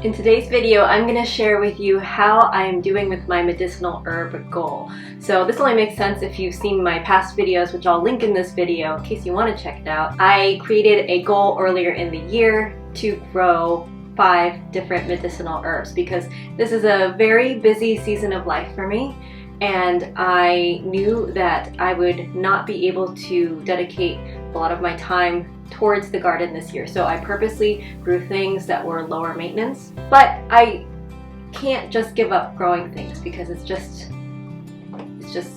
In today's video, I'm going to share with you how I am doing with my medicinal herb goal. So this only makes sense if you've seen my past videos, which I'll link in this video in case you want to check it out. I created a goal earlier in the year to grow 5 different medicinal herbs because this is a very busy season of life for me, and I knew that I would not be able to dedicate a lot of my time towards the garden this year. So I purposely grew things that were lower maintenance, but I can't just give up growing things because it's just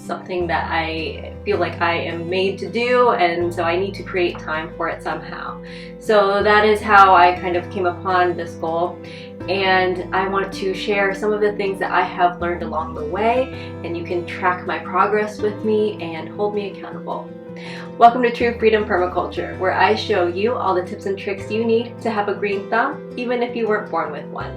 something that I feel like I am made to do, and so I need to create time for it somehow. So that is how I kind of came upon this goal, and I want to share some of the things that I have learned along the way, and you can track my progress with me and hold me accountable. Welcome to True Freedom Permaculture, where I show you all the tips and tricks you need to have a green thumb, even if you weren't born with one.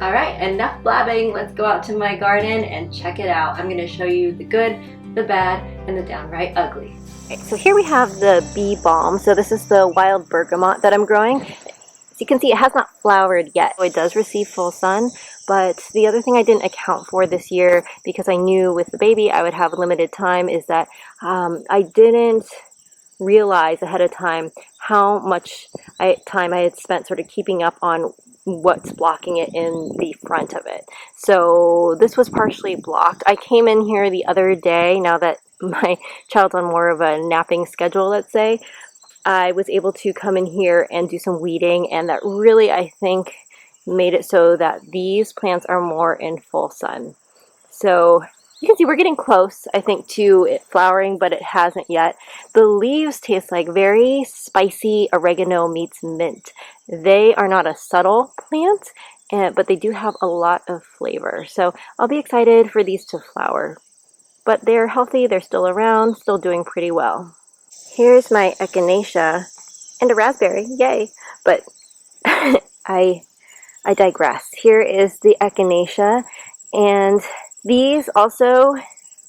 Alright, enough blabbing, let's go out to my garden and check it out. I'm going to show you the good, the bad, and the downright ugly. Okay, so here we have the bee balm. So this is the wild bergamot that I'm growing. As you can see, it has not flowered yet. It does receive full sun, but the other thing I didn't account for this year, because I knew with the baby I would have limited time, is that I didn't realize ahead of time how much time I had spent sort of keeping up on what's blocking it in the front of it. So this was partially blocked. I came in here the other day, now that my child's on more of a napping schedule, let's say, I was able to come in here and do some weeding, and that really, I think, made it so that these plants are more in full sun. So you can see we're getting close, I think, to it flowering, but it hasn't yet. The leaves taste like very spicy oregano meets mint. They are not a subtle plant, but they do have a lot of flavor. So I'll be excited for these to flower. But they're healthy, they're still around, still doing pretty well. Here's my echinacea and a raspberry, yay! But I digress. Here is the echinacea, and these also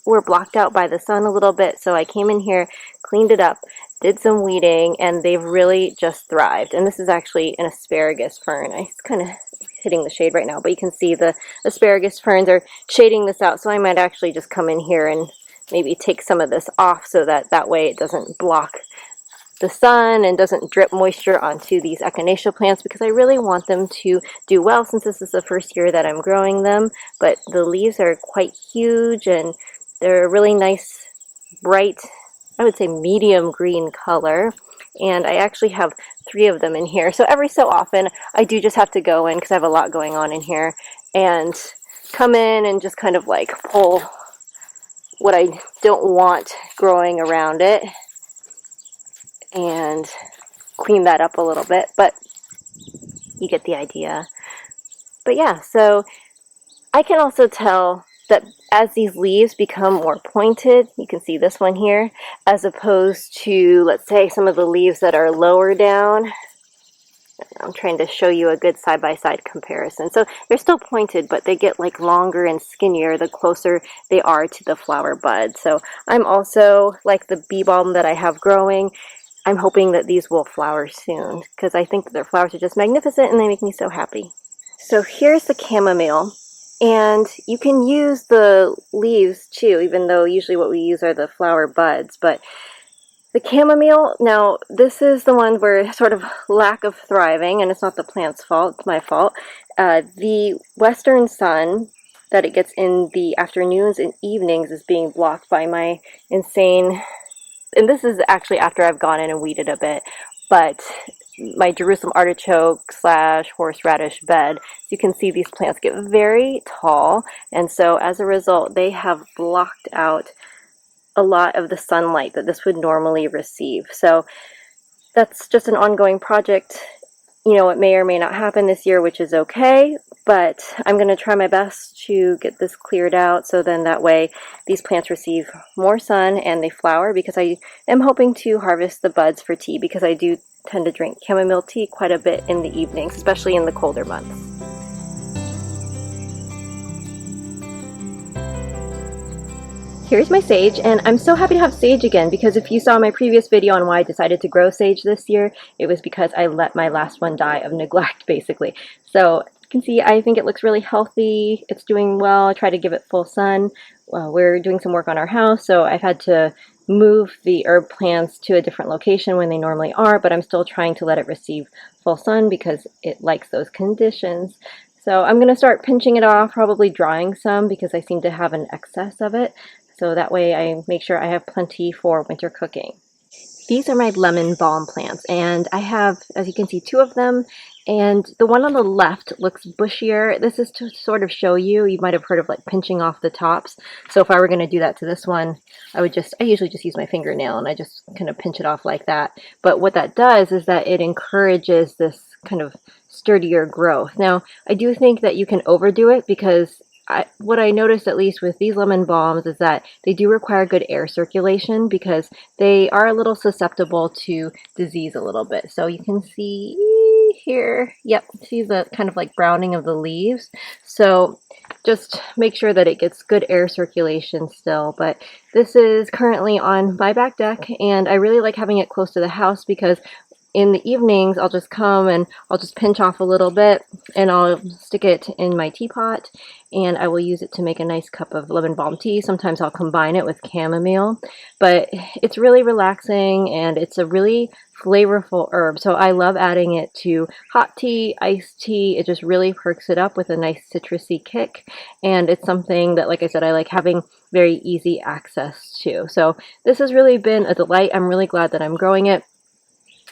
were blocked out by the sun a little bit, so I came in here, cleaned it up, did some weeding, and they've really just thrived. And this is actually an asparagus fern. It's kind of hitting the shade right now, but you can see the asparagus ferns are shading this out, so I might actually just come in here and maybe take some of this off so that way it doesn't block the sun and doesn't drip moisture onto these echinacea plants, because I really want them to do well since this is the first year that I'm growing them. But the leaves are quite huge and they're a really nice, bright, I would say medium green color. And I actually have 3 of them in here. So every so often I do just have to go in, because I have a lot going on in here, and come in and just kind of like pull what I don't want growing around it and clean that up a little bit, but you get the idea. But yeah, so I can also tell that as these leaves become more pointed, you can see this one here, as opposed to, let's say, some of the leaves that are lower down. I'm trying to show you a good side-by-side comparison. So they're still pointed, but they get like longer and skinnier the closer they are to the flower bud. So I'm also, like the bee balm that I have growing, I'm hoping that these will flower soon, because I think that their flowers are just magnificent and they make me so happy. So here's the chamomile, and you can use the leaves too, even though usually what we use are the flower buds. But the chamomile, now this is the one where sort of lack of thriving, and it's not the plant's fault, it's my fault. The western sun that it gets in the afternoons and evenings is being blocked by my insane, and this is actually after I've gone in and weeded a bit, but my Jerusalem artichoke / horseradish bed. So you can see these plants get very tall, and so as a result they have blocked out a lot of the sunlight that this would normally receive. So that's just an ongoing project. You know, it may or may not happen this year, which is okay, but I'm going to try my best to get this cleared out, so then that way these plants receive more sun and they flower, because I am hoping to harvest the buds for tea, because I do tend to drink chamomile tea quite a bit in the evenings, especially in the colder months. Here's my sage, and I'm so happy to have sage again, because if you saw my previous video on why I decided to grow sage this year, it was because I let my last one die of neglect, basically. So can see I think it looks really healthy. It's doing well. I try to give it full sun. We're doing some work on our house, so I've had to move the herb plants to a different location when they normally are, but I'm still trying to let it receive full sun because it likes those conditions. So I'm going to start pinching it off, probably drying some because I seem to have an excess of it. So that way I make sure I have plenty for winter cooking. These are my lemon balm plants, and I have, as you can see, 2 of them, and the one on the left looks bushier. This is to sort of show you, you might have heard of like pinching off the tops. So if I were going to do that to this one, I usually just use my fingernail and I just kind of pinch it off like that. But what that does is that it encourages this kind of sturdier growth. Now, I do think that you can overdo it because what I noticed, at least with these lemon balms, is that they do require good air circulation because they are a little susceptible to disease a little bit. So you can see here, yep, see the kind of like browning of the leaves. So just make sure that it gets good air circulation still. But this is currently on my back deck, and I really like having it close to the house because in the evenings, I'll just come and I'll just pinch off a little bit and I'll stick it in my teapot and I will use it to make a nice cup of lemon balm tea. Sometimes I'll combine it with chamomile, but it's really relaxing and it's a really flavorful herb. So I love adding it to hot tea, iced tea. It just really perks it up with a nice citrusy kick. And it's something that, like I said, I like having very easy access to. So this has really been a delight. I'm really glad that I'm growing it.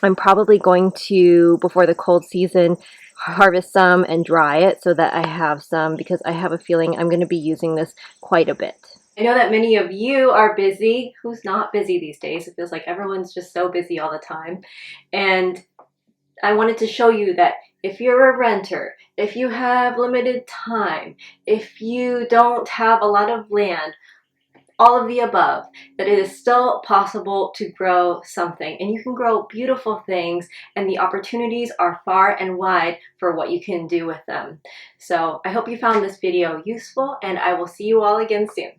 I'm probably going to, before the cold season, harvest some and dry it so that I have some, because I have a feeling I'm going to be using this quite a bit. I know that many of you are busy. Who's not busy these days? It feels like everyone's just so busy all the time. And I wanted to show you that if you're a renter, if you have limited time, if you don't have a lot of land, all of the above, that it is still possible to grow something, and you can grow beautiful things, and the opportunities are far and wide for what you can do with them. So I hope you found this video useful, and I will see you all again soon.